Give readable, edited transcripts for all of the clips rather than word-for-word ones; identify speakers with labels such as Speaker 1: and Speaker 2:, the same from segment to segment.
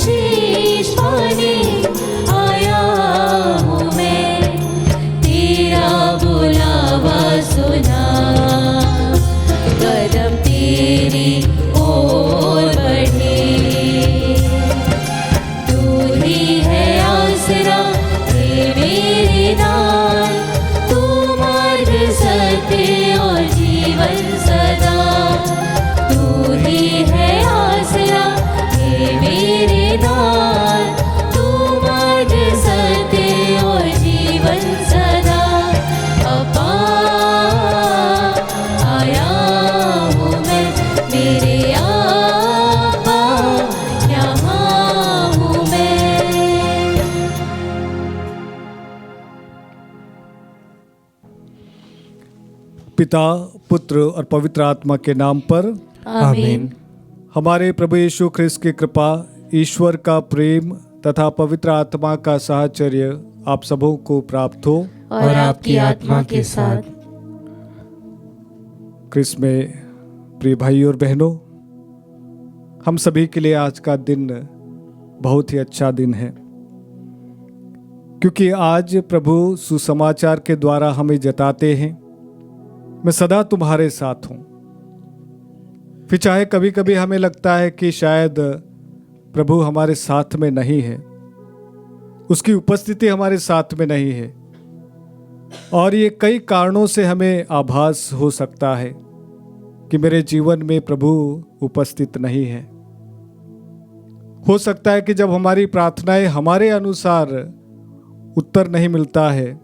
Speaker 1: शीश पाने आया हूँ मैं, तेरा बुलावा सुना, कदम तेरी ओर बढ़े। तू ही है आसरा, हे मेरे नाथ, तू मार्ग सत्य और जीवन सदा। तू ही है आसरा, हे मेरे नाथ, तू मार्ग सत्य और जीवन सदा। अब्बा आया हूँ मैं, मेरे अब्बा यहाँ हूँ मैं।
Speaker 2: पिता, पुत्र और पवित्र आत्मा के नाम पर
Speaker 1: आमीन।
Speaker 2: हमारे प्रभु यीशु ख्रिस्त की कृपा, ईश्वर का प्रेम तथा पवित्र आत्मा का साहचर्य आप सबों को प्राप्त हो
Speaker 1: और आपकी आत्मा के साथ।
Speaker 2: ख्रिस्त में प्रिय भाई और बहनों, हम सभी के लिए आज का दिन बहुत ही अच्छा दिन है, क्योंकि आज प्रभु सुसमाचार के द्वारा हमें जताते हैं, मैं सदा तुम्हारे साथ हूं। फिर चाहे कभी कभी हमें लगता है कि शायद प्रभु हमारे साथ में नहीं है, उसकी उपस्थिति हमारे साथ में नहीं है, और ये कई कारणों से हमें आभास हो सकता है कि मेरे जीवन में प्रभु उपस्थित नहीं है। हो सकता है कि जब हमारी प्रार्थनाएं हमारे अनुसार उत्तर नहीं मिलता है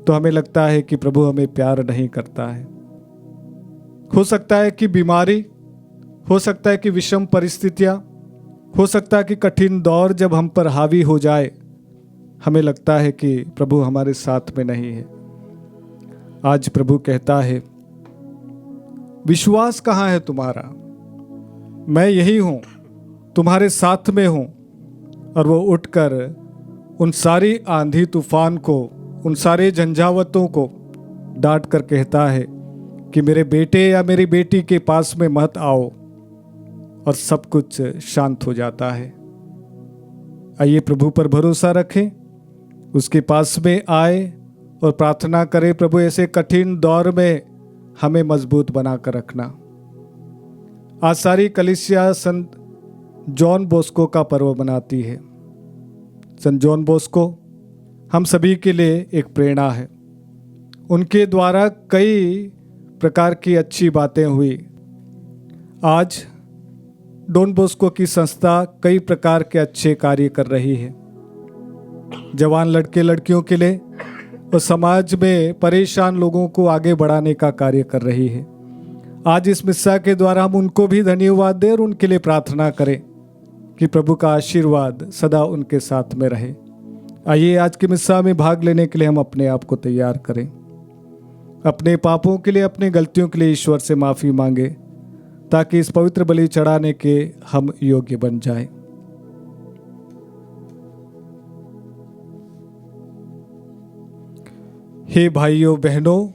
Speaker 2: तो हमें लगता है कि प्रभु हमें प्यार नहीं करता है। हो सकता है कि बीमारी, हो सकता है कि विषम परिस्थितियां, हो सकता है कि कठिन दौर जब हम पर हावी हो जाए, हमें लगता है कि प्रभु हमारे साथ में नहीं है। आज प्रभु कहता है, विश्वास कहाँ है तुम्हारा? मैं यही हूं, तुम्हारे साथ में हूं। और वो उठकर उन सारी आंधी तूफान को, उन सारे झंझावतों को डांट कर कहता है कि मेरे बेटे या मेरी बेटी के पास में मत आओ, और सब कुछ शांत हो जाता है। आइए प्रभु पर भरोसा रखें, उसके पास में आए और प्रार्थना करें, प्रभु ऐसे कठिन दौर में हमें मजबूत बनाकर रखना। आज सारी कलीसिया संत जॉन बोस्को का पर्व मनाती है। संत जॉन बोस्को हम सभी के लिए एक प्रेरणा है। उनके द्वारा कई प्रकार की अच्छी बातें हुई। आज डॉन बोस्को की संस्था कई प्रकार के अच्छे कार्य कर रही है। जवान लड़के लड़कियों के लिए और समाज में परेशान लोगों को आगे बढ़ाने का कार्य कर रही है। आज इस मिस्सा के द्वारा हम उनको भी धन्यवाद दें और उनके लिए प्रार्थना करें कि प्रभु का आशीर्वाद सदा उनके साथ में रहे। आइए आज के मिस्सा में भाग लेने के लिए हम अपने आप को तैयार करें। अपने पापों के लिए, अपनी गलतियों के लिए ईश्वर से माफ़ी मांगे, ताकि इस पवित्र बलि चढ़ाने के हम योग्य बन जाएं। हे भाइयों बहनों,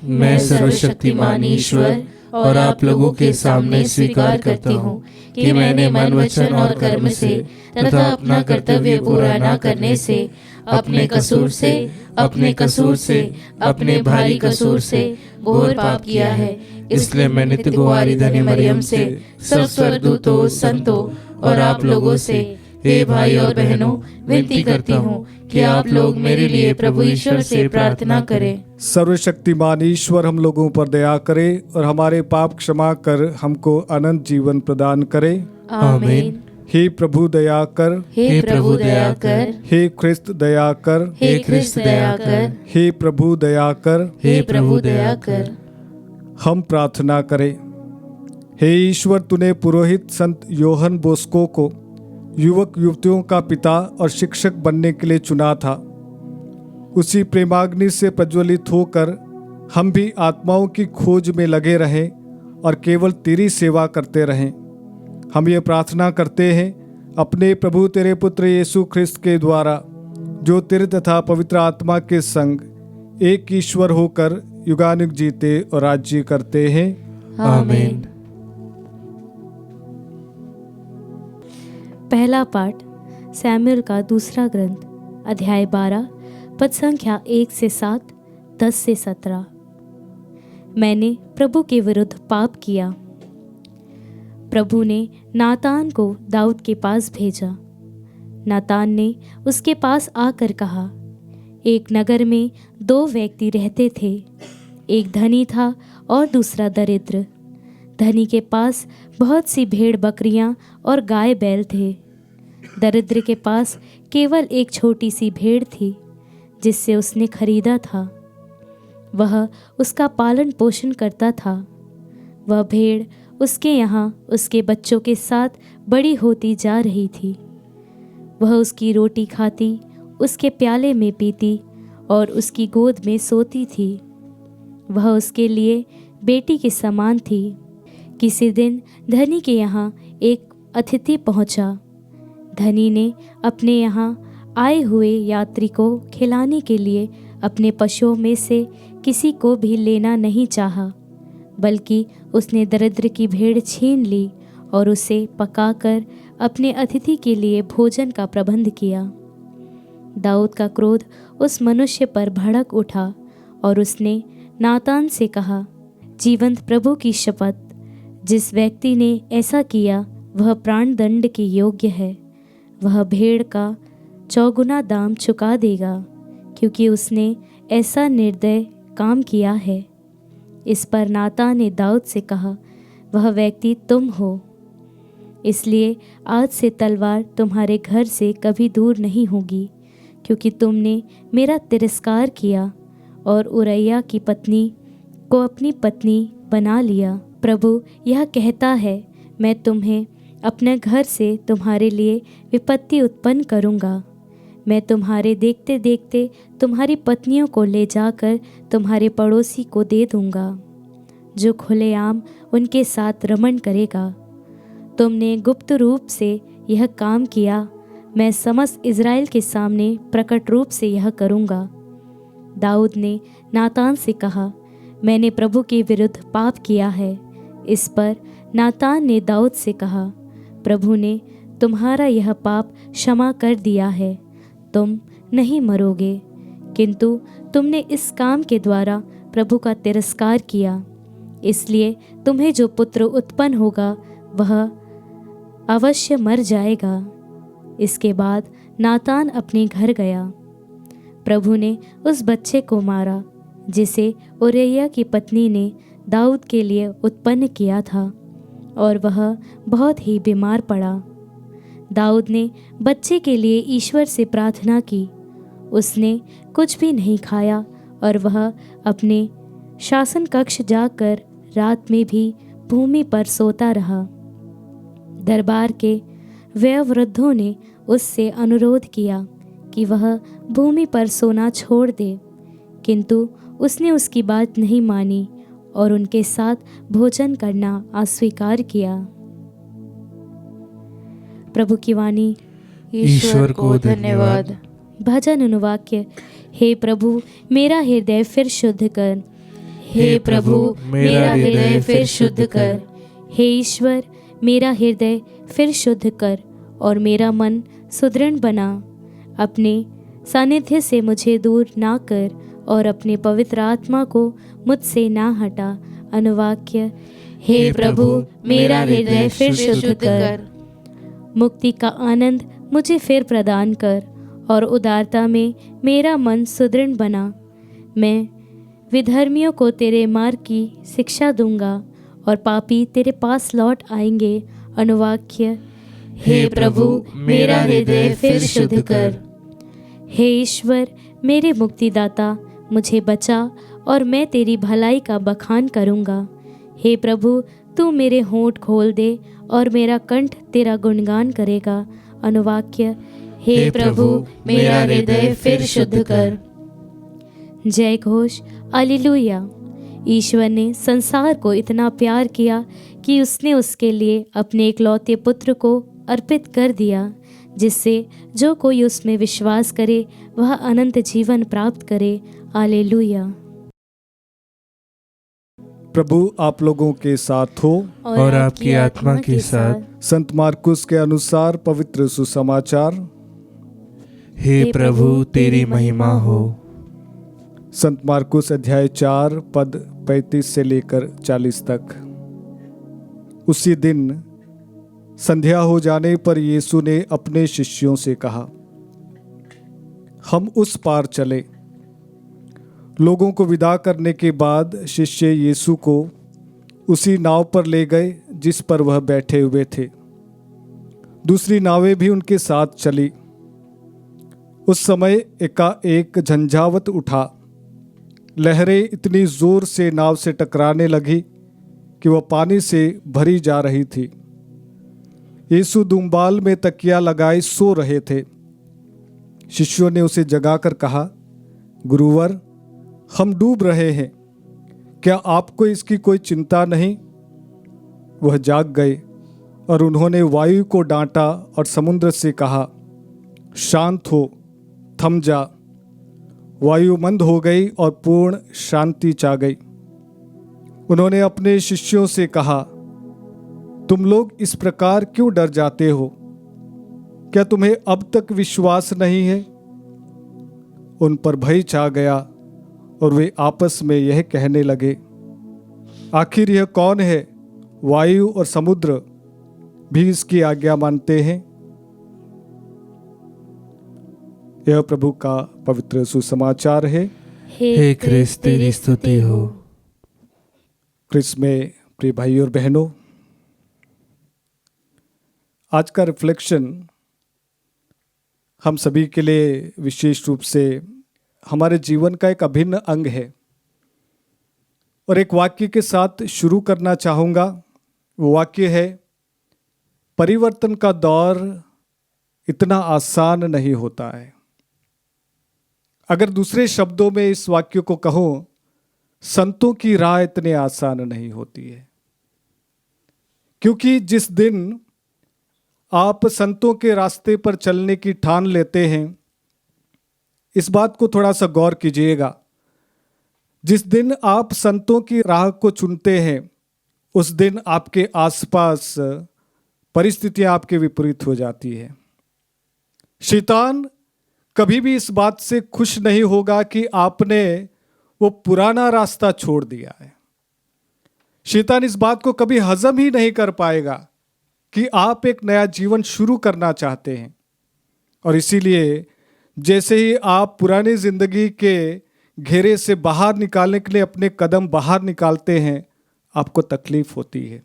Speaker 1: मैं सर्वशक्तिमान ईश्वर और आप लोगों के सामने स्वीकार करती हूँ कि मैंने मन, वचन और कर्म से तथा अपना कर्तव्य पूरा न करने से, अपने कसूर से, अपने भारी कसूर से घोर पाप किया है। इसलिए मैं नित्य कुंवारी धन्य मरियम से, सब स्वर्गदूतों, संतों और आप लोगों से, हे भाई और बहनों, विनती करती हूँ कि आप लोग मेरे लिए प्रभु ईश्वर से प्रार्थना करें।
Speaker 2: सर्वशक्तिमान ईश्वर हम लोगों पर दया करे और हमारे पाप क्षमा कर हमको अनंत जीवन प्रदान करे।
Speaker 1: आमीन।
Speaker 2: हे प्रभु दया कर,
Speaker 1: हे प्रभु दया कर,
Speaker 2: हे ख्रिस्त दया कर,
Speaker 1: हे ख्रिस्त दया कर,
Speaker 2: हे प्रभु दया कर।
Speaker 1: हे प्रभु दया कर।
Speaker 2: हम प्रार्थना करें। हे ईश्वर, तूने पुरोहित संत योहन बोस्को को युवक युवतियों का पिता और शिक्षक बनने के लिए चुना था। उसी प्रेमाग्नि से प्रज्वलित होकर हम भी आत्माओं की खोज में लगे रहें और केवल तेरी सेवा करते रहें। हम ये प्रार्थना करते हैं अपने प्रभु तेरे पुत्र यीशु ख्रिस्त के द्वारा, जो तेरे तथा पवित्र आत्मा के संग एक ईश्वर होकर युगानुग जीते और राज्य करते हैं।
Speaker 1: आमीन।
Speaker 3: पहला पाठ सैमुएल का दूसरा ग्रंथ अध्याय 12 पद संख्या 1 से 7, 10 से 17। मैंने प्रभु के विरुद्ध पाप किया। प्रभु ने नातान को दाऊद के पास भेजा। नातान ने उसके पास आकर कहा, एक नगर में 2 व्यक्ति रहते थे, एक धनी था और दूसरा दरिद्र। धनी के पास बहुत सी भेड़ बकरियां और गाय बैल थे। दरिद्र के पास केवल एक छोटी सी भेड़ थी जिससे उसने खरीदा था। वह उसका पालन पोषण करता था। वह भेड़ उसके यहाँ उसके बच्चों के साथ बड़ी होती जा रही थी। वह उसकी रोटी खाती, उसके प्याले में पीती और उसकी गोद में सोती थी। वह उसके लिए बेटी के समान थी। किसी दिन धनी के यहाँ एक अतिथि पहुँचा। धनी ने अपने यहाँ आए हुए यात्री को खिलाने के लिए अपने पशुओं में से किसी को भी लेना नहीं चाहा, बल्कि उसने दरिद्र की भेड़ छीन ली और उसे पकाकर अपने अतिथि के लिए भोजन का प्रबंध किया। दाऊद का क्रोध उस मनुष्य पर भड़क उठा और उसने नातान से कहा, जीवंत प्रभु की शपथ, जिस व्यक्ति ने ऐसा किया वह प्राण दंड के योग्य है। वह भेड़ का 4 गुना दाम चुका देगा, क्योंकि उसने ऐसा निर्दय काम किया है। इस पर नातान ने दाऊद से कहा, वह व्यक्ति तुम हो, इसलिए आज से तलवार तुम्हारे घर से कभी दूर नहीं होगी, क्योंकि तुमने मेरा तिरस्कार किया और उरैया की पत्नी को अपनी पत्नी बना लिया। प्रभु यह कहता है, मैं तुम्हें अपने घर से तुम्हारे लिए विपत्ति उत्पन्न करूँगा। मैं तुम्हारे देखते देखते तुम्हारी पत्नियों को ले जाकर तुम्हारे पड़ोसी को दे दूँगा, जो खुलेआम उनके साथ रमण करेगा। तुमने गुप्त रूप से यह काम किया, मैं समस्त इज़राइल के सामने प्रकट रूप से यह करूँगा। दाऊद ने नातान से कहा, मैंने प्रभु के विरुद्ध पाप किया है। इस पर नातान ने दाऊद से कहा, प्रभु ने तुम्हारा यह पाप क्षमा कर दिया है, तुम नहीं मरोगे, किंतु तुमने इस काम के द्वारा प्रभु का तिरस्कार किया, इसलिए तुम्हें जो पुत्र उत्पन्न होगा वह अवश्य मर जाएगा। इसके बाद नातान अपने घर गया। प्रभु ने उस बच्चे को मारा जिसे उरैया की पत्नी ने दाऊद के लिए उत्पन्न किया था, और वह बहुत ही बीमार पड़ा। दाऊद ने बच्चे के लिए ईश्वर से प्रार्थना की। उसने कुछ भी नहीं खाया और वह अपने शासन कक्ष जाकर रात में भी भूमि पर सोता रहा। दरबार के वयोवृद्धों ने उससे अनुरोध किया कि वह भूमि पर सोना छोड़ दे, किंतु उसने उसकी बात नहीं मानी और उनके साथ भोजन करना अस्वीकार किया। प्रभु की वाणी।
Speaker 1: ईश्वर को धन्यवाद।
Speaker 3: भजन अनुवाक्य। हे प्रभु मेरा हृदय फिर शुद्ध कर।
Speaker 1: हे प्रभु मेरा हृदय फिर शुद्ध कर।
Speaker 3: हे ईश्वर मेरा हृदय फिर शुद्ध कर और मेरा मन सुदृढ़ बना। अपने सानिध्य से मुझे दूर ना कर और अपने पवित्र आत्मा को मुझसे ना हटा। अनुवाक्य।
Speaker 1: हे प्रभु मेरा हृदय फिर शुद्ध कर।
Speaker 3: मुक्ति का आनंद मुझे फिर प्रदान कर और उदारता में मेरा मन सुदृढ़ बना। मैं विधर्मियों को तेरे मार्ग की शिक्षा दूंगा और पापी तेरे पास लौट आएंगे। अनुवाक्य।
Speaker 1: हे प्रभु मेरा हृदय फिर शुद्ध कर।
Speaker 3: हे ईश्वर मेरे मुक्तिदाता, मुझे बचा और मैं तेरी भलाई का बखान करूँगा। हे प्रभु तू मेरे होंठ खोल दे और मेरा कंठ तेरा गुणगान करेगा। अनुवाक्य।
Speaker 1: हे प्रभु मेरा हृदय फिर शुद्ध कर।
Speaker 3: जय घोष। हालेलुया। ईश्वर ने संसार को इतना प्यार किया कि उसने उसके लिए अपने इकलौते पुत्र को अर्पित कर दिया, जिससे जो कोई उसमें विश्वास करे वह अनंत जीवन प्राप्त करे। हालेलुया।
Speaker 2: प्रभु आप लोगों के साथ हो
Speaker 1: और आपकी आत्मा के साथ।
Speaker 2: संत मार्कुस के अनुसार पवित्र सुसमाचार।
Speaker 1: हे प्रभु तेरी महिमा हो।
Speaker 2: संत मार्कुस अध्याय 4 पद 35 से लेकर 40 तक। उसी दिन संध्या हो जाने पर यीशु ने अपने शिष्यों से कहा, हम उस पार चले। लोगों को विदा करने के बाद शिष्य यीशु को उसी नाव पर ले गए जिस पर वह बैठे हुए थे। दूसरी नावें भी उनके साथ चली। उस समय एकाएक झंझावत उठा। लहरें इतनी जोर से नाव से टकराने लगी कि वह पानी से भरी जा रही थी। यीशु दुम्बाल में तकिया लगाए सो रहे थे। शिष्यों ने उसे जगाकर कहा, गुरुवर, हम डूब रहे हैं, क्या आपको इसकी कोई चिंता नहीं? वह जाग गए और उन्होंने वायु को डांटा और समुद्र से कहा, शांत हो, थम जा। वायु मंद हो गई और पूर्ण शांति छा गई। उन्होंने अपने शिष्यों से कहा, तुम लोग इस प्रकार क्यों डर जाते हो? क्या तुम्हें अब तक विश्वास नहीं है? उन पर भय छा गया और वे आपस में यह कहने लगे, आखिर यह कौन है? वायु और समुद्र भी इसकी आज्ञा मानते हैं। यह प्रभु का पवित्र सुसमाचार है।
Speaker 1: हे क्रिस्त तेरी स्तुति हो।
Speaker 2: क्रिस्त में प्रिय भाई और बहनों, आज का रिफ्लेक्शन हम सभी के लिए विशेष रूप से हमारे जीवन का एक अभिन्न अंग है और एक वाक्य के साथ शुरू करना चाहूँगा। वो वाक्य है, परिवर्तन का दौर इतना आसान नहीं होता है। अगर दूसरे शब्दों में इस वाक्य को कहूँ, संतों की राह इतनी आसान नहीं होती है। क्योंकि जिस दिन आप संतों के रास्ते पर चलने की ठान लेते हैं, इस बात को थोड़ा सा गौर कीजिएगा। जिस दिन आप संतों की राह को चुनते हैं, उस दिन आपके आसपास परिस्थितियां आपके विपरीत हो जाती है। शैतान कभी भी इस बात से खुश नहीं होगा कि आपने वो पुराना रास्ता छोड़ दिया है। शैतान इस बात को कभी हजम ही नहीं कर पाएगा कि आप एक नया जीवन शुरू करना चाहते हैं। और इसीलिए जैसे ही आप पुरानी जिंदगी के घेरे से बाहर निकालने के लिए अपने कदम बाहर निकालते हैं, आपको तकलीफ होती है।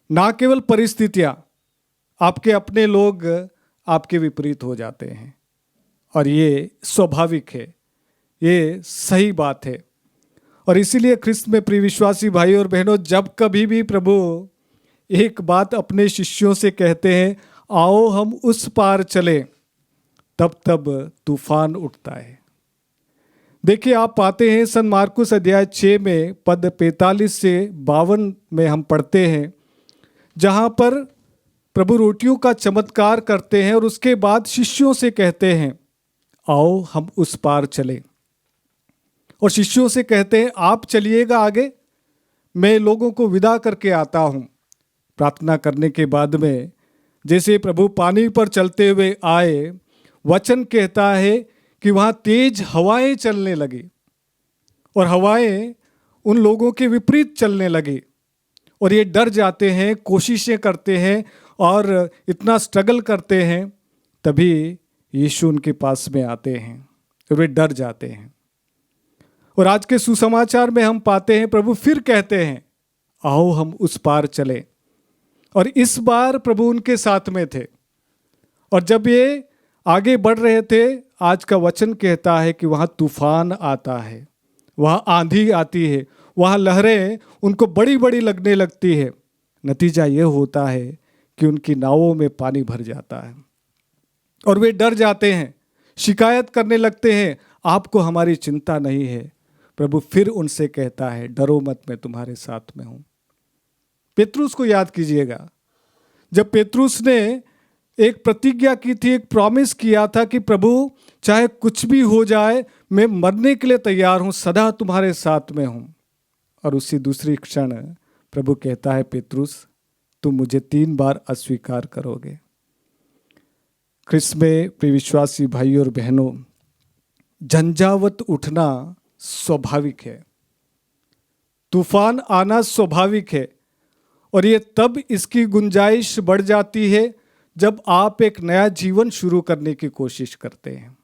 Speaker 2: ना केवल परिस्थितियां, आपके अपने लोग आपके विपरीत हो जाते हैं और ये स्वाभाविक है, ये सही बात है। और इसीलिए ख्रिस्त में प्रिय विश्वासी भाई और बहनों, जब कभी भी प्रभु एक बात अपने शिष्यों से कहते हैं, आओ हम उस पार चलें, तब तब तूफान उठता है। देखिए, आप पाते हैं संत मार्कुस अध्याय 6 में पद 45 से 52 में हम पढ़ते हैं, जहां पर प्रभु रोटियों का चमत्कार करते हैं और उसके बाद शिष्यों से कहते हैं, आओ हम उस पार चलें। और शिष्यों से कहते हैं, आप चलिएगा आगे, मैं लोगों को विदा करके आता हूं। प्रार्थना करने के बाद में जैसे प्रभु पानी पर चलते हुए आए, वचन कहता है कि वहाँ तेज हवाएं चलने लगी और हवाएं उन लोगों के विपरीत चलने लगी और ये डर जाते हैं, कोशिशें करते हैं और इतना स्ट्रगल करते हैं। तभी यीशु उनके पास में आते हैं और वे डर जाते हैं। और आज के सुसमाचार में हम पाते हैं प्रभु फिर कहते हैं, आओ हम उस पार चलें। और इस बार प्रभु उनके साथ में थे और जब ये आगे बढ़ रहे थे, आज का वचन कहता है कि वहाँ तूफान आता है, वहाँ आंधी आती है, वहाँ लहरें उनको बड़ी बड़ी लगने लगती है। नतीजा ये होता है कि उनकी नावों में पानी भर जाता है और वे डर जाते हैं, शिकायत करने लगते हैं, आपको हमारी चिंता नहीं है। प्रभु फिर उनसे कहता है, डरो मत, मैं तुम्हारे साथ में हूँ। पेतरुस को याद कीजिएगा, जब पेतरुस ने एक प्रतिज्ञा की थी, एक प्रॉमिस किया था कि प्रभु चाहे कुछ भी हो जाए, मैं मरने के लिए तैयार हूँ, सदा तुम्हारे साथ में हूँ। और उसी दूसरी क्षण प्रभु कहता है, पेतरुस तुम मुझे 3 बार अस्वीकार करोगे। ख्रिस्त में प्रिय विश्वासी भाइयों और बहनों, झंझावत उठना स्वाभाविक है, तूफान आना स्वाभाविक है, और ये तब इसकी गुंजाइश बढ़ जाती है जब आप एक नया जीवन शुरू करने की कोशिश करते हैं।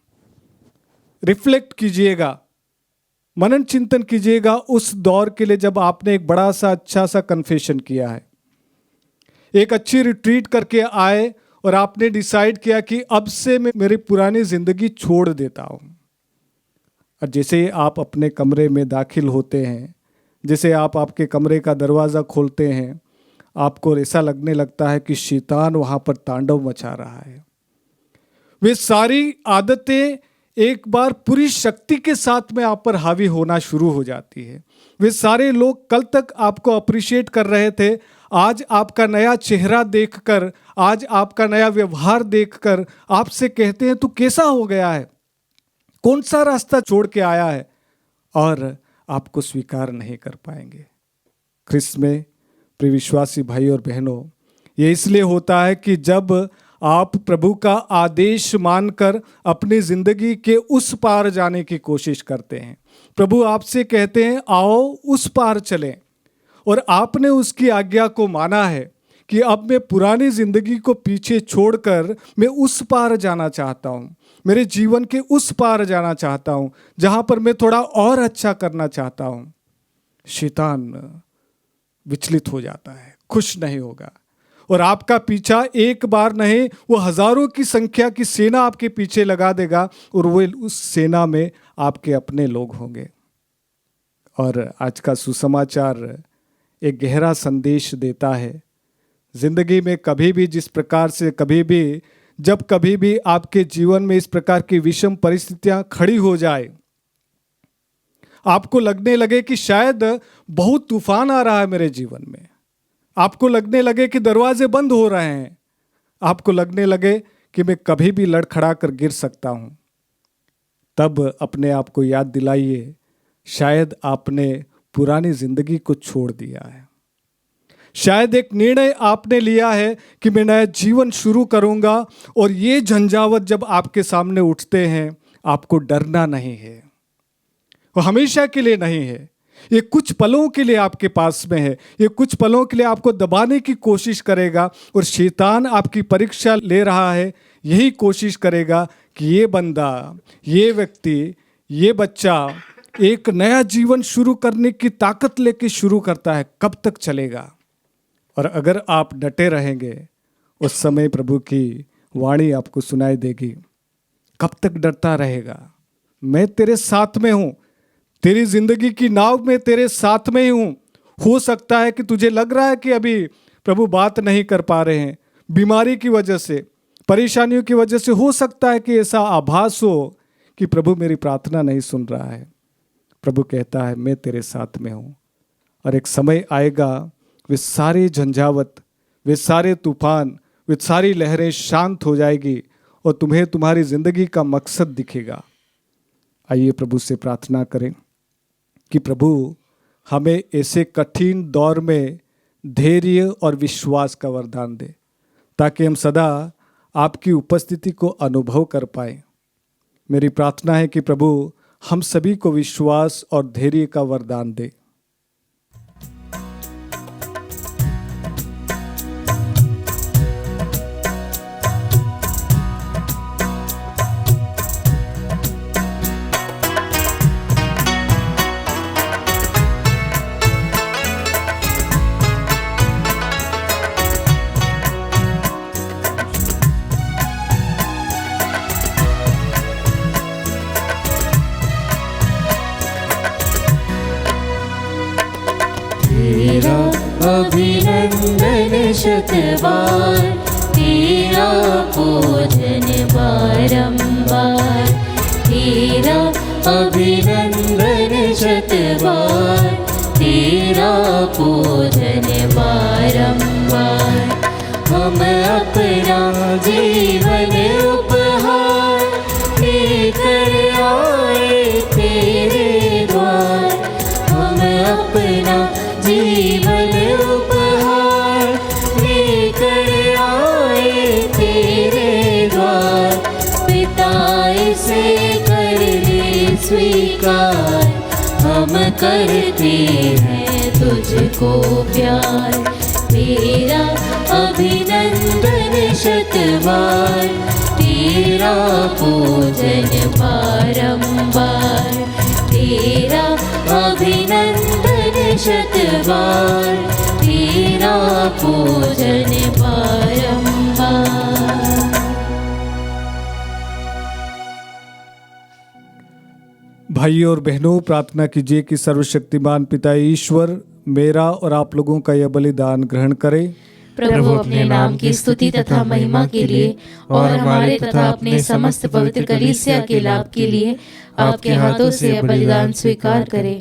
Speaker 2: रिफ्लेक्ट कीजिएगा, मनन चिंतन कीजिएगा उस दौर के लिए जब आपने एक बड़ा सा अच्छा सा कन्फेशन किया है, एक अच्छी रिट्रीट करके आए और आपने डिसाइड किया कि अब से मैं मेरी पुरानी जिंदगी छोड़ देता हूं। और जैसे आप अपने कमरे में दाखिल होते हैं, जैसे आप आपके कमरे का दरवाज़ा खोलते हैं, आपको ऐसा लगने लगता है कि शैतान वहाँ पर तांडव मचा रहा है। वे सारी आदतें एक बार पूरी शक्ति के साथ में आप पर हावी होना शुरू हो जाती है। वे सारे लोग कल तक आपको अप्रिशिएट कर रहे थे, आज आपका नया चेहरा देखकर, आज आपका नया व्यवहार देखकर आपसे कहते हैं तू कैसा हो गया है, कौन सा रास्ता छोड़ के आया है, और आपको स्वीकार नहीं कर पाएंगे। ख्रिस्त में प्रिय विश्वासी भाई और बहनों, ये इसलिए होता है कि जब आप प्रभु का आदेश मानकर अपनी जिंदगी के उस पार जाने की कोशिश करते हैं, प्रभु आपसे कहते हैं आओ उस पार चलें, और आपने उसकी आज्ञा को माना है कि अब मैं पुरानी जिंदगी को पीछे छोड़कर मैं उस पार जाना चाहता हूँ, मेरे जीवन के उस पार जाना चाहता हूँ जहाँ पर मैं थोड़ा और अच्छा करना चाहता हूँ। शैतान विचलित हो जाता है, खुश नहीं होगा, और आपका पीछा एक बार नहीं, वो हजारों की संख्या की सेना आपके पीछे लगा देगा, और वो उस सेना में आपके अपने लोग होंगे। और आज का सुसमाचार एक गहरा संदेश देता है, जिंदगी में कभी भी जिस प्रकार से जब कभी भी आपके जीवन में इस प्रकार की विषम परिस्थितियां खड़ी हो जाए, आपको लगने लगे कि शायद बहुत तूफान आ रहा है मेरे जीवन में, आपको लगने लगे कि दरवाजे बंद हो रहे हैं, आपको लगने लगे कि मैं कभी भी लड़खड़ा कर गिर सकता हूं, तब अपने आप को याद दिलाइए, शायद आपने पुरानी जिंदगी को छोड़ दिया है। शायद एक निर्णय आपने लिया है कि मैं नया जीवन शुरू करूंगा, और ये झंझावत जब आपके सामने उठते हैं, आपको डरना नहीं है, वो हमेशा के लिए नहीं है, ये कुछ पलों के लिए आपके पास में है, ये कुछ पलों के लिए आपको दबाने की कोशिश करेगा, और शैतान आपकी परीक्षा ले रहा है, यही कोशिश करेगा कि ये बंदा, ये व्यक्ति, ये बच्चा एक नया जीवन शुरू करने की ताकत लेके शुरू करता है, कब तक चलेगा। और अगर आप डटे रहेंगे, उस समय प्रभु की वाणी आपको सुनाई देगी, कब तक डरता रहेगा, मैं तेरे साथ में हूं, तेरी जिंदगी की नाव में तेरे साथ में ही हूं। हो सकता है कि तुझे लग रहा है कि अभी प्रभु बात नहीं कर पा रहे हैं, बीमारी की वजह से, परेशानियों की वजह से हो सकता है कि ऐसा आभास हो कि प्रभु मेरी प्रार्थना नहीं सुन रहा है। प्रभु कहता है मैं तेरे साथ में हूं, और एक समय आएगा वे सारे झंझावत, वे सारे तूफान, वे सारी लहरें शांत हो जाएगी, और तुम्हें तुम्हारी जिंदगी का मकसद दिखेगा। आइए प्रभु से प्रार्थना करें कि प्रभु हमें ऐसे कठिन दौर में धैर्य और विश्वास का वरदान दे, ताकि हम सदा आपकी उपस्थिति को अनुभव कर पाए। मेरी प्रार्थना है कि प्रभु हम सभी को विश्वास और धैर्य का वरदान दे।
Speaker 1: तेरा अभिनंदन शतबार, तेरा पूजन बारंबार, तेरा अभिनंदन शतबार, तेरा पूजन बारंबार। हम अपना जीवन उपहार लेकर आए तेरे द्वार, हम अपना से कर ले स्वीकार, हम करते हैं तुझको प्यार। तेरा अभिनंदन शतबार, तेरा पूजन बारंबार। तेरा अभिनंदन शतबार, तेरा पूजन बारंबार।
Speaker 2: भाइयों और बहनों, प्रार्थना कीजिए कि सर्वशक्तिमान पिता ईश्वर मेरा और आप लोगों का यह बलिदान ग्रहण करे।
Speaker 1: प्रभु अपने नाम की स्तुति तथा महिमा के लिए और हमारे तथा अपने समस्त पवित्र कलीसिया के लाभ के लिए आपके हाथों से यह बलिदान स्वीकार करे।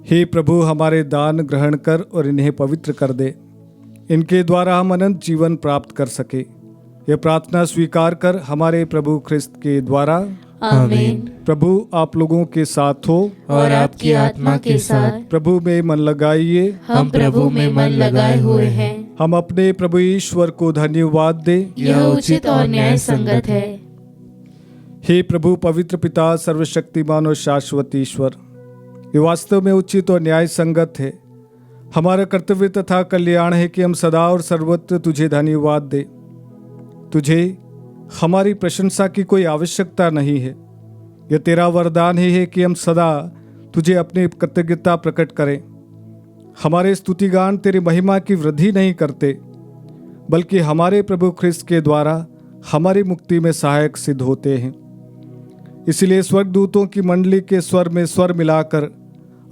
Speaker 2: हे प्रभु, हमारे दान ग्रहण कर और इन्हें पवित्र कर दे। इनके द्वारा हम अनंत जीवन प्राप्त कर सके। यह प्रार्थना स्वीकार कर हमारे प्रभु ख्रिस्त के द्वारा।
Speaker 1: आमीन।
Speaker 2: प्रभु आप लोगों के साथ हो
Speaker 1: और आपकी आत्मा के साथ।
Speaker 2: प्रभु में मन लगाइए।
Speaker 1: हम प्रभु में मन लगाए हुए हैं।
Speaker 2: हम अपने प्रभु ईश्वर को धन्यवाद दें।
Speaker 1: यह उचित और न्याय संगत है।
Speaker 2: हे प्रभु पवित्र पिता, सर्वशक्तिमान और शाश्वत ईश्वर, ये वास्तव में उचित और न्याय संगत है। हमारा कर्तव्य तथा कल्याण है कि हम सदा और सर्वत्र तुझे धन्यवाद दें। तुझे हमारी प्रशंसा की कोई आवश्यकता नहीं है। यह तेरा वरदान ही है कि हम सदा तुझे अपनी कृतज्ञता प्रकट करें। हमारे स्तुतिगान तेरी महिमा की वृद्धि नहीं करते, बल्कि हमारे प्रभु ख्रिस्त के द्वारा हमारी मुक्ति में सहायक सिद्ध होते हैं। इसलिए स्वर्गदूतों की मंडली के स्वर में स्वर मिलाकर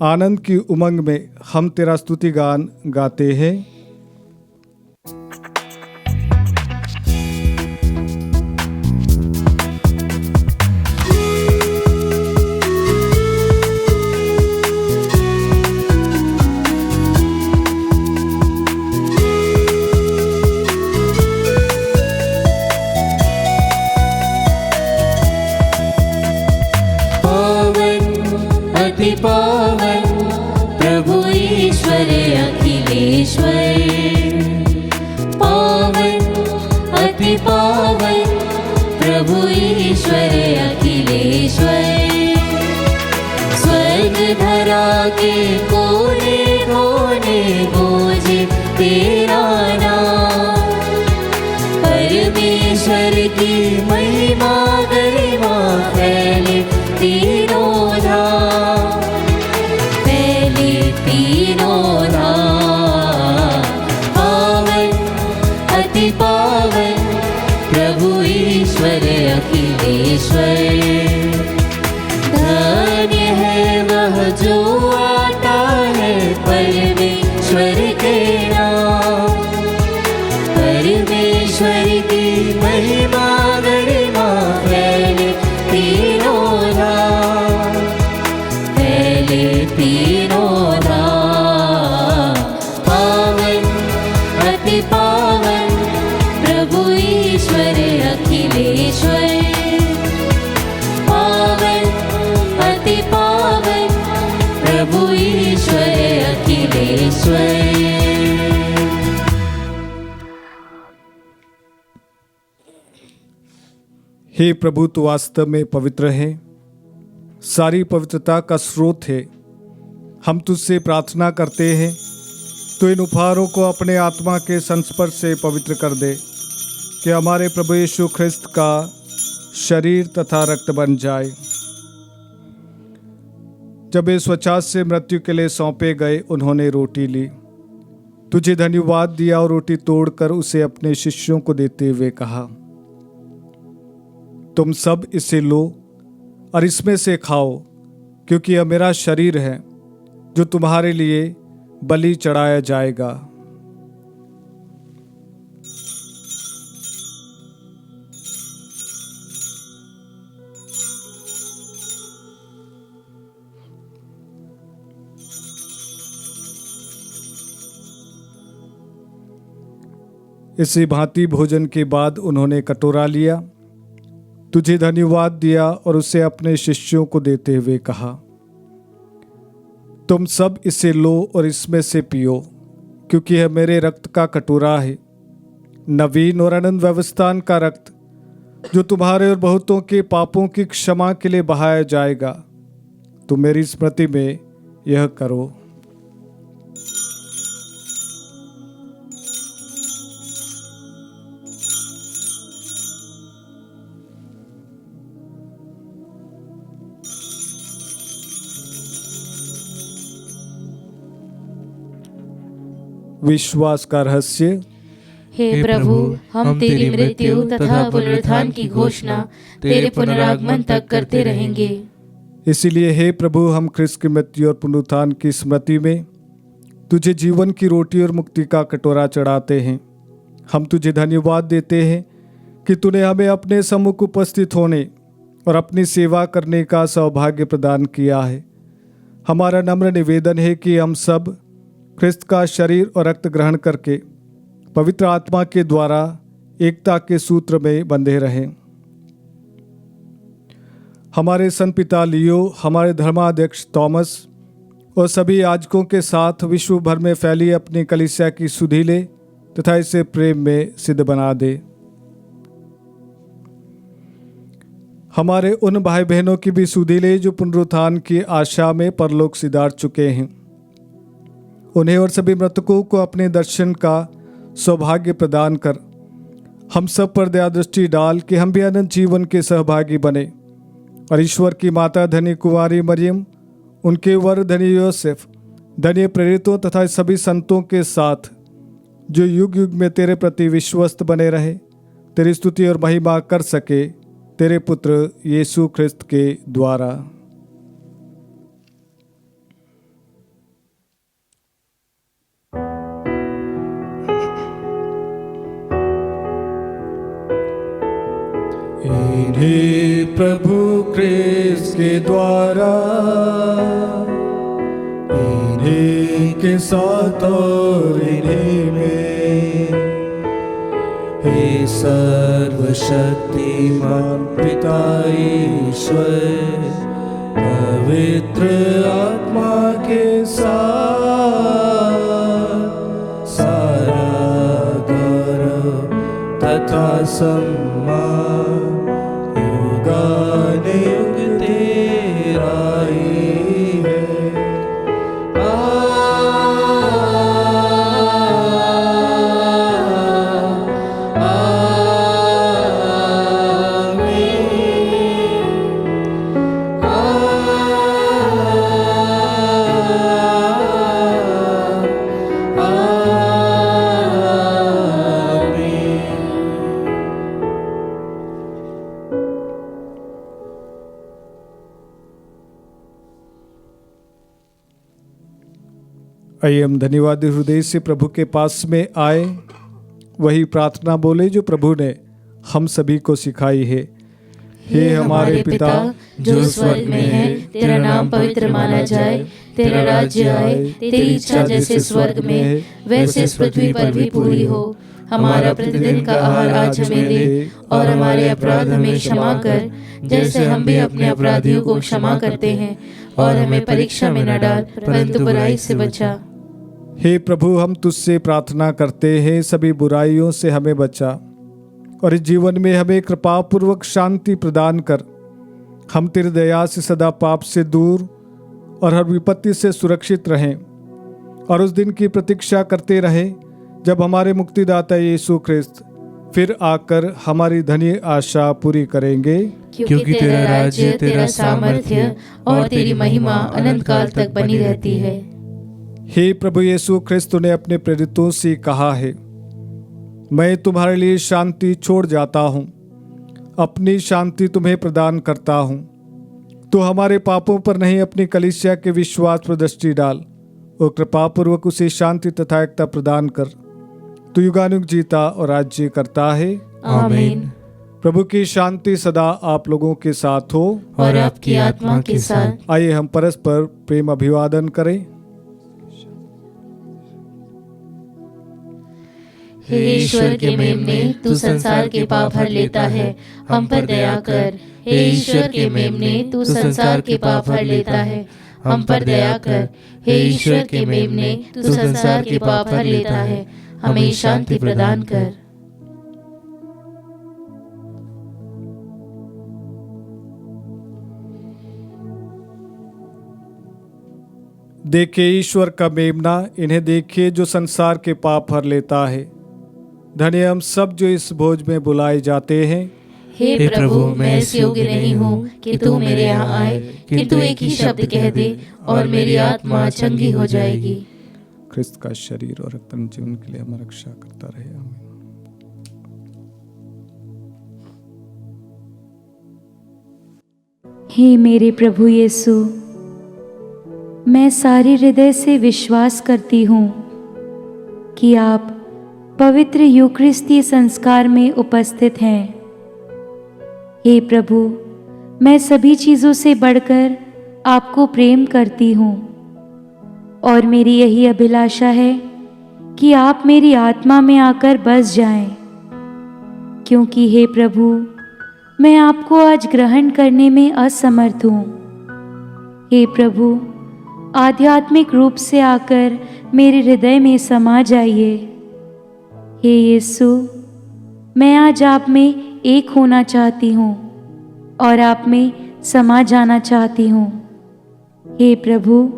Speaker 2: आनंद की उमंग में हम तेरा स्तुतिगान गाते हैं।
Speaker 1: पावन प्रभु ईश्वर अखिलेश्वर, पावन अति पावन प्रभु ईश्वर अखिलेश्वर। स्वर्ग धरा के कोने कोने गूंजे तेरा नाम। परमेश्वर की महिमा गरिमा फैले तीनों धाम, तीनों धाम। पावन अति पावन प्रभु ईश्वर अखिलेश्वर। धन्य है वह जो आता है परमेश्वर के नाम। परमेश्वर की महिमा गरिमा फैले तीनों धाम, फैले तीनों धाम। पावन अति पावन प्रभु ईश्वर अखिलेश्वर। पावन अति पावन प्रभु ईश्वर अखिलेश्वर।
Speaker 2: हे प्रभु, तू वास्तव में पवित्र है, सारी पवित्रता का स्रोत है। हम तुझसे प्रार्थना करते हैं, तो इन उपहारों को अपने आत्मा के संस्पर्श से पवित्र कर दे, कि हमारे प्रभु यीशु ख्रिस्त का शरीर तथा रक्त बन जाए। जब वे स्वच्छास से मृत्यु के लिए सौंपे गए, उन्होंने रोटी ली, तुझे धन्यवाद दिया और रोटी तोड़कर उसे अपने शिष्यों को देते हुए कहा, तुम सब इसे लो और इसमें से खाओ, क्योंकि यह मेरा शरीर है जो तुम्हारे लिए बलि चढ़ाया जाएगा। इसी भांति भोजन के बाद उन्होंने कटोरा लिया, तुझे धन्यवाद दिया और उसे अपने शिष्यों को देते हुए कहा, तुम सब इसे लो और इसमें से पियो, क्योंकि यह मेरे रक्त का कटोरा है, नवीन और अनंत व्यवस्थान का रक्त, जो तुम्हारे और बहुतों के पापों की क्षमा के लिए बहाया जाएगा। तुम मेरी स्मृति में यह करो। विश्वास का रहस्य।
Speaker 1: हे प्रभु, हम तेरी मृत्यु तथा पुनरुत्थान की घोषणा तेरे पुनरागमन तक करते रहेंगे।
Speaker 2: इसीलिए हे प्रभु, हम ख्रिस्त की मृत्यु और पुनरुत्थान की स्मृति में तुझे जीवन की रोटी और मुक्ति का कटोरा चढ़ाते हैं। हम तुझे धन्यवाद देते हैं कि तूने हमें अपने सम्मुख उपस्थित होने और अपनी सेवा करने का सौभाग्य प्रदान किया है। हमारा नम्र निवेदन है कि हम सब ख्रिस्त का शरीर और रक्त ग्रहण करके पवित्र आत्मा के द्वारा एकता के सूत्र में बंधे रहें। हमारे संत पिता लियो, हमारे धर्माध्यक्ष थॉमस और सभी याजकों के साथ विश्व भर में फैली अपनी कलीसिया की सुधि ले तथा इसे प्रेम में सिद्ध बना दे। हमारे उन भाई बहनों की भी सुधि ले जो पुनरुत्थान की आशा में परलोक सिधार चुके हैं। उन्हें और सभी मृतकों को अपने दर्शन का सौभाग्य प्रदान कर हम सब पर दया दृष्टि डाल कि हम भी अनंत जीवन के सहभागी बने और ईश्वर की माता धन्य कुंवारी मरियम, उनके वर धन्य योसेफ, धन्य प्रेरितों तथा सभी संतों के साथ जो युग युग में तेरे प्रति विश्वस्त बने रहे, तेरी स्तुति और महिमा कर सके तेरे पुत्र यीशु ख्रिस्त के द्वारा। इन्हीं प्रभु ख्रिस्त के द्वारा, इन्हीं के साथ और इन्हीं में, हे सर्वशक्तिमान पिता ईश्वर, पवित्र आत्मा के साथ सारा गौरव तथा सम्मान युगान युग तेरा ही है। आइए हम धन्यवादी हृदय से प्रभु के पास में आए, वही प्रार्थना बोले जो प्रभु ने हम सभी को सिखाई है।
Speaker 1: हे हमारे पिता जो स्वर्ग में है, तेरा नाम पवित्र माना जाए, तेरा राज्य आए, तेरी इच्छा जैसे स्वर्ग में है वैसे इस पृथ्वी पर भी पूरी हो। हमारा प्रतिदिन का आहार आज हमें दे और हमारे अपराध हमें क्षमा कर जैसे हम भी अपने अपराधियों को क्षमा करते हैं, और हमें परीक्षा में न डाल परंतु बुराई से बचा।
Speaker 2: हे प्रभु, हम तुझसे प्रार्थना करते हैं, सभी बुराइयों से हमें बचा और इस जीवन में हमें कृपा पूर्वक शांति प्रदान कर। हम तेरी दया से सदा पाप से दूर और हर विपत्ति से सुरक्षित रहें और उस दिन की प्रतीक्षा करते रहें जब हमारे मुक्तिदाता यीशु ख्रिस्त फिर आकर हमारी धन्य आशा पूरी करेंगे।
Speaker 1: क्योंकि तेरा राज्य, तेरा सामर्थ्य और तेरी महिमा अनंत काल तक बनी रहती है।
Speaker 2: हे प्रभु यीशु ख्रिस्त ने अपने प्रेरितों से कहा है, मैं तुम्हारे लिए शांति छोड़ जाता हूँ, अपनी शांति तुम्हें प्रदान करता हूँ। तो हमारे पापों पर नहीं अपनी कलीसिया के विश्वास पर दृष्टि डाल और कृपा पूर्वक उसे शांति तथा एकता प्रदान कर। तू युगानुग जीता और राज्य करता है।
Speaker 1: आमीन।
Speaker 2: प्रभु की शांति सदा आप लोगों के साथ हो
Speaker 1: और आपकी आत्मा के साथ।
Speaker 2: आइए हम परस्पर प्रेम अभिवादन करें।
Speaker 1: हे ईश्वर के मेमने, तू संसार के पाप हर लेता है, हम पर दया कर। हे ईश्वर के मेमने, तू संसार के पाप हर लेता है, हम पर दया कर। हे ईश्वर के मेमने, तू संसार के पाप हर लेता है, हमें शांति प्रदान कर।
Speaker 2: देखिए ईश्वर का मेमना, इन्हें देखिए जो संसार के पाप हर लेता है। धन्य हम सब जो इस भोज में बुलाए जाते हैं।
Speaker 1: हे प्रभु, मैं इस योग्य नहीं हूँ कि तू मेरे यहाँ आए, किंतु एक ही शब्द कह दे और मेरी आत्मा चंगी हो जाएगी।
Speaker 2: ख्रिस्त का शरीर और रक्त जीवन के लिए हमारी रक्षा करता रहे। आमीन।
Speaker 4: हे मेरे प्रभु यीशु, मैं सारे हृदय से विश्वास करती हूँ कि आप पवित्र यूकरिस्ती संस्कार में उपस्थित हैं। हे प्रभु, मैं सभी चीज़ों से बढ़कर आपको प्रेम करती हूँ और मेरी यही अभिलाषा है कि आप मेरी आत्मा में आकर बस जाएं, क्योंकि हे प्रभु, मैं आपको आज ग्रहण करने में असमर्थ हूँ। हे प्रभु, आध्यात्मिक रूप से आकर मेरे हृदय में समा जाइए। हे यीशु, मैं आज आप में एक होना चाहती हूँ और आप में समा जाना चाहती हूँ। हे प्रभु,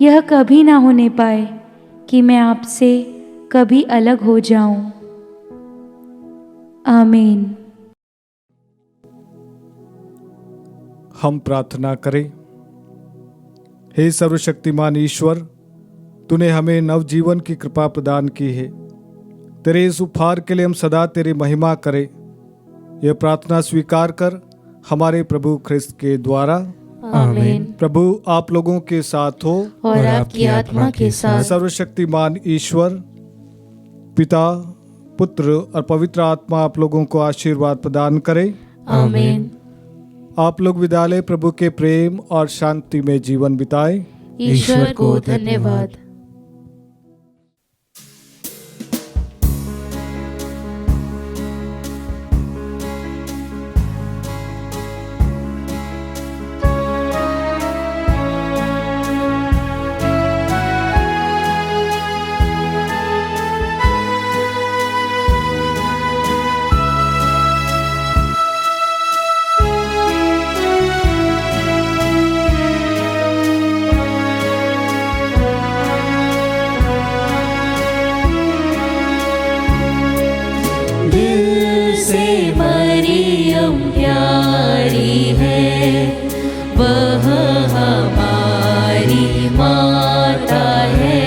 Speaker 4: यह कभी ना होने पाए कि मैं आपसे कभी अलग हो जाऊं। आमीन।
Speaker 2: हम प्रार्थना करें। हे सर्वशक्तिमान ईश्वर, तूने हमें नवजीवन की कृपा प्रदान की है। तेरे इस उपहार के लिए हम सदा तेरी महिमा करें। यह प्रार्थना स्वीकार कर हमारे प्रभु ख्रिस्त के द्वारा।
Speaker 1: आमीन।
Speaker 2: प्रभु आप लोगों के साथ हो
Speaker 1: और आपकी आत्मा के साथ।
Speaker 2: सर्वशक्तिमान ईश्वर पिता, पुत्र और पवित्र आत्मा आप लोगों को आशीर्वाद प्रदान करे।
Speaker 1: आमीन।
Speaker 2: आप लोग विद्यालय प्रभु के प्रेम और शांति में जीवन बिताएं।
Speaker 1: ईश्वर को धन्यवाद। वह हमारी माता है,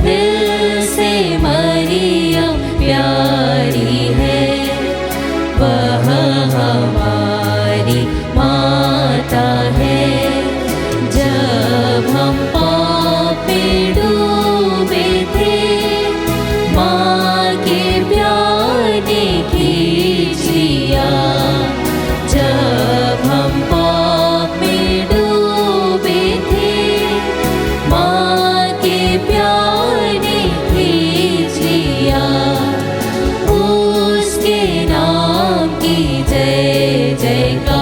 Speaker 1: दिल से मरियम प्यारी है। वह हमारी माता है। जब हम पाप में डूबे थे, माँ के प्यार ने खींच लिया। जब हम पाप में डूबे थे, माँ के प्यार ने खींच लिया। उसके नाम की जय जयकार।